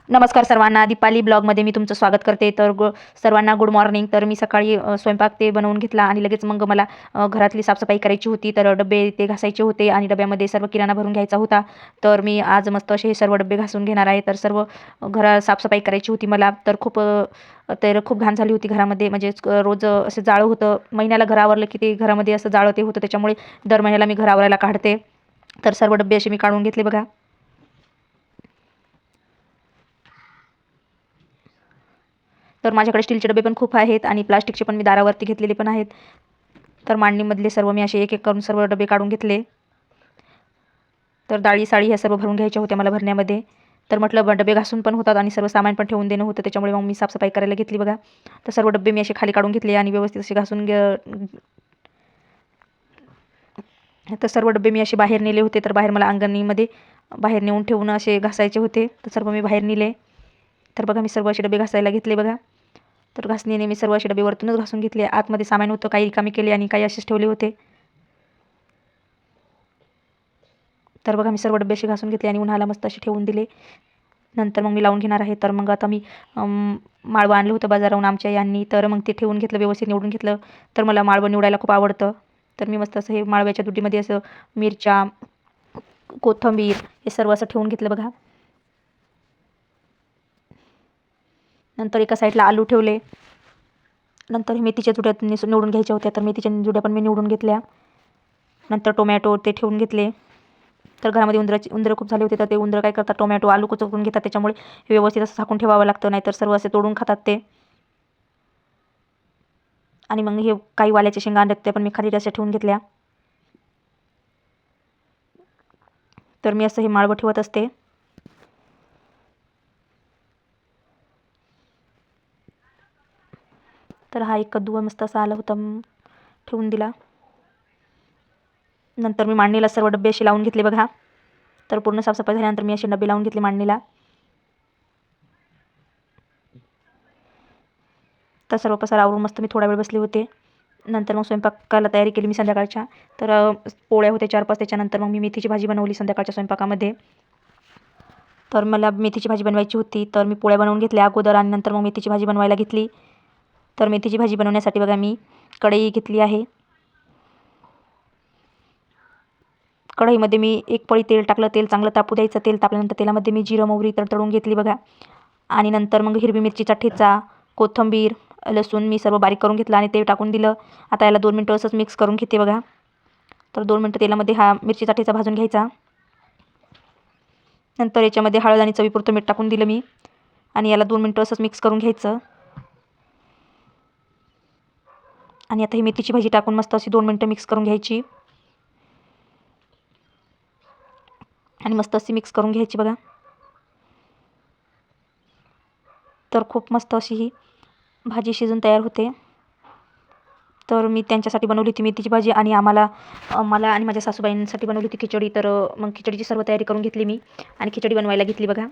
नमस्कार सर्वांना, दीपाली ब्लॉगमध्ये मी तुमचं स्वागत करते. तर सर्वांना गुड मॉर्निंग. तर मी सकाळी स्वयंपाक ते बनवून घेतला आणि लगेच मग मला घरातली साफसफाई करायची होती. तर डबे ते घासायचे होते आणि डब्यामध्ये सर्व किराणा भरून घ्यायचा होता. तर मी आज मस्त असे हे सर्व डबे घासून घेणार आहे. तर सर्व घरा साफसफाई करायची होती मला. तर खूप घाण झाली होती घरामध्ये. म्हणजे रोज असं जाळं होतं. महिन्याला घर आवरलं की ते घरामध्ये असं जाळं ते होतं. त्याच्यामुळे दर महिन्याला मी घर आवरायला काढते. तर सर्व डबे असे मी काढून घेतले बघा. तर माझ्याकडे स्टीलचे डबे पण खूप आहेत आणि प्लास्टिकचे पण मी दारावरती घेतलेले पण आहेत. तर मांडणीमधले सर्व मी असे एक एक करून सर्व डबे काढून घेतले. तर डाळी साळी ह्या सर्व भरून घ्यायच्या होत्या मला भरण्यामध्ये. तर म्हटलं डबे घासून पण होतात आणि सर्व सामान पण ठेवून देणं होतं. त्याच्यामुळे मग मी साफसफाई करायला घेतली बघा. तर सर्व डबे मी असे खाली काढून घेतले आणि व्यवस्थित असे तर सर्व डबे मी असे बाहेर नेले होते. तर बाहेर मला अंगणीमध्ये बाहेर नेऊन ठेवून असे घासायचे होते. तर सर्व मी बाहेर नेले. तर बघा मी सर्व असे डबे घासायला घेतले बघा. तर घासणीने मी सर्व असे डबे वरतूनच घासून घेतले. आतमध्ये सामान होतं, काही रिकामी केले आणि काही असेच ठेवले होते. तर बघा मी सर्व डबे असे घासून घेतले आणि उन्हाला मस्त असे ठेवून दिले. नंतर मग मी लावून घेणार आहे. तर मग आता मी माळवं आणलं होतं बाजाराहून आमच्या यांनी. तर मग ते ठेवून घेतलं, व्यवस्थित निवडून घेतलं. तर मला माळवं निवडायला खूप आवडतं. तर मी मस्त असं हे माळव्याच्या दुडीमध्ये असं मिरच्या, कोथिंबीर हे सर्व असं ठेवून घेतलं बघा. नंतर एका साईडला आलू ठेवले. नंतर मेथीच्या जुड्या निवडून घ्यायच्या होत्या. तर मेथीच्या जुड्या पण मी निवडून घेतल्या. नंतर टोमॅटो ते ठेवून घेतले. तर घरामध्ये उंदरं खूप झाले होते. तर ते उंदरं काय करतात, टोमॅटो आलू कुचकरून घेतात. त्याच्यामुळे हे व्यवस्थित असं झाकून ठेवावं लागतं, नाहीतर सर्व असे तोडून खातात ते. आणि मग हे काही वाल्याच्या शेंगा आणल्यात त्या पण मी खाली अशा ठेवून घेतल्या. तर मी असं हे माळवं ठेवत असते. तर हा एक कद्दू मस्त असा आला होता, ठेवून दिला. नंतर मी मांडणीला सर्व डबे असे लावून घेतले बघा. तर पूर्ण साफसफाई झाल्यानंतर मी असे डबे लावून घेतले मांडणीला. तर सर्व पसारा आवरून मस्त मी थोडा वेळ बसले होते. नंतर मग स्वयंपाकाला तयारी केली मी संध्याकाळच्या. तर पोळ्या होत्या 4-5. त्याच्यानंतर मग मी मेथीची भाजी बनवली संध्याकाळच्या स्वयंपाकामध्ये. तर मला मेथीची भाजी बनवायची होती. तर मी पोळ्या बनवून घेतल्या अगोदर आणि नंतर मग मेथीची भाजी बनवायला घेतली. तर मेथीची भाजी बनवण्यासाठी बघा मी कढई घेतली आहे. कढईमध्ये मी एक पळी तेल टाकलं. तेल चांगलं तापू द्यायचं. तेल तापल्यानंतर तेलामध्ये मी जिरं मोहरी तडतडून घेतली बघा. आणि नंतर मग हिरवी मिरचीचा ठेचा, कोथिंबीर, लसूण मी सर्व बारीक करून घेतलं आणि ते टाकून दिलं. आता याला 2 मिनटं असंच मिक्स करून घेते बघा. तर 2 मिनटं तेलामध्ये हा मिरचीचा ठेचा भाजून घ्यायचा. नंतर याच्यामध्ये हळद आणि चवीपुरतं मीठ टाकून दिलं मी आणि याला 2 मिनटं असंच मिक्स करून घ्यायचं. आणि आता ही मेथीची भाजी टाकून मस्त अशी 2 मिनटं मिक्स करून घ्यायची आणि मस्त अशी मिक्स करून घ्यायची बघा. तर खूप मस्त अशी ही भाजी शिजून तयार होते. तर मी त्यांच्यासाठी बनवली होती मेथीची भाजी आणि मला आणि माझ्या सासूबाईंसाठी बनवली होती खिचडी. तर मग खिचडीची सर्व तयारी करून घेतली मी आणि खिचडी बनवायला घेतली बघा.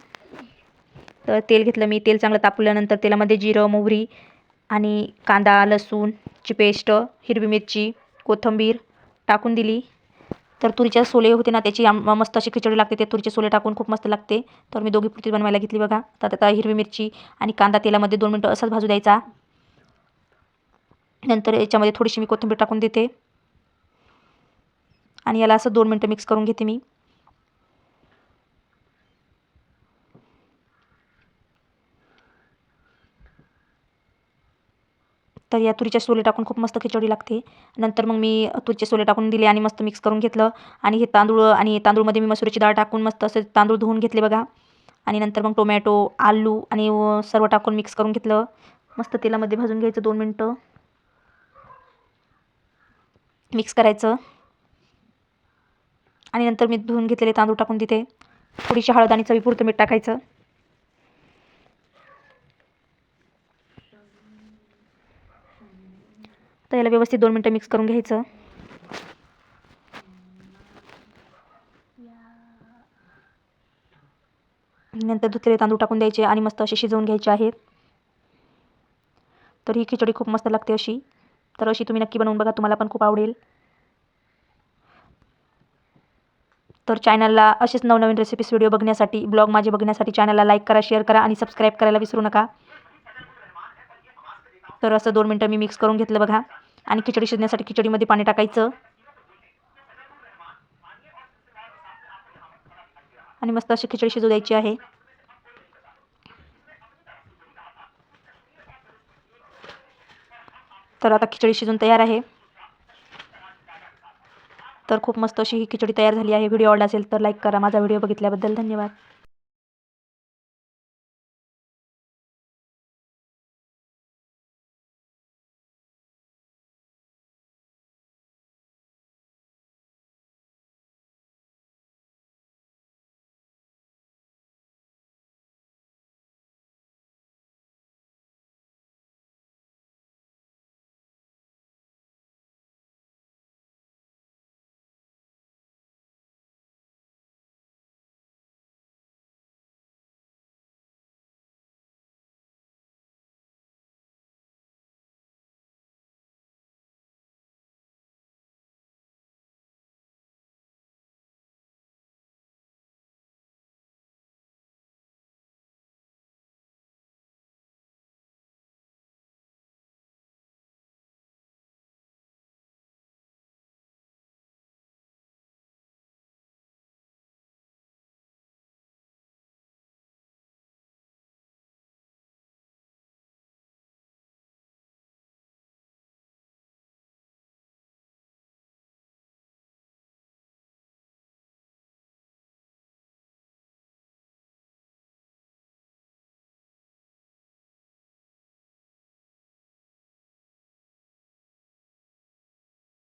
तर तेल घेतलं मी. तेल चांगलं तापवल्यानंतर तेलामध्ये जिरं मोहरी आणि कांदा लसूणची पेस्ट, हिरवी मिरची, कोथिंबीर टाकून दिली. तर तुरीच्या सोले होते ना, त्याची मस्त अशी खिचडी लागते. ते तुरीचे सोले टाकून खूप मस्त लागते. तर मी दोघी पुरती बनवायला घेतली बघा. तर आता हिरवी मिरची आणि कांदा तेलामध्ये 2 मिनटं असाच भाजू द्यायचा. नंतर याच्यामध्ये थोडीशी मी कोथिंबीर टाकून देते आणि याला असं 2 मिनटं मिक्स करून घेते मी. तर या तुरीच्या सोले टाकून खूप मस्त खिचडी लागते. नंतर मग मी तुरीचे सोले टाकून दिले आणि मस्त मिक्स करून घेतलं. आणि हे तांदूळमध्ये मी मसुरीची डाळ टाकून मस्त असे तांदूळ धुवून घेतले बघा. आणि नंतर मग टोमॅटो, आलू आणि सर्व टाकून मिक्स करून घेतलं. मस्त तेलामध्ये भाजून घ्यायचं 2 मिनटं. मिक्स करायचं आणि नंतर मी धुवून घेतलेले तांदूळ टाकून देते. थोडीशी हळद आणि चवीपुरतं मीठ टाकायचं. तर याला व्यवस्थित 2 मिनटं मिक्स करून घ्यायचं. नंतर धुतलेले तांदूळ टाकून द्यायचे आणि मस्त असे शिजवून घ्यायचे आहेत. तर ही खिचडी खूप मस्त लागते अशी. तर अशी तुम्ही नक्की बनवून बघा, तुम्हाला पण खूप आवडेल. तर चॅनलला असेच नवनवीन रेसिपीज व्हिडिओ बघण्यासाठी, ब्लॉग माझे बघण्यासाठी चॅनलला लाईक करा, शेअर करा आणि सबस्क्राईब करायला विसरू नका. तर असं 2 मिनटं मी मिक्स करून घेतलं बघा. आणि खिचडी शिजण्यासाठी खिचडीमध्ये पाणी टाकायचं आणि मस्त अशी खिचडी शिजू द्यायची आहे. तर आता खिचडी शिजून तयार आहे. तर खूप मस्त अशी ही खिचडी तयार झाली आहे. व्हिडिओ आवडला असेल तर लाईक करा. माझा व्हिडिओ बघितल्याबद्दल धन्यवाद.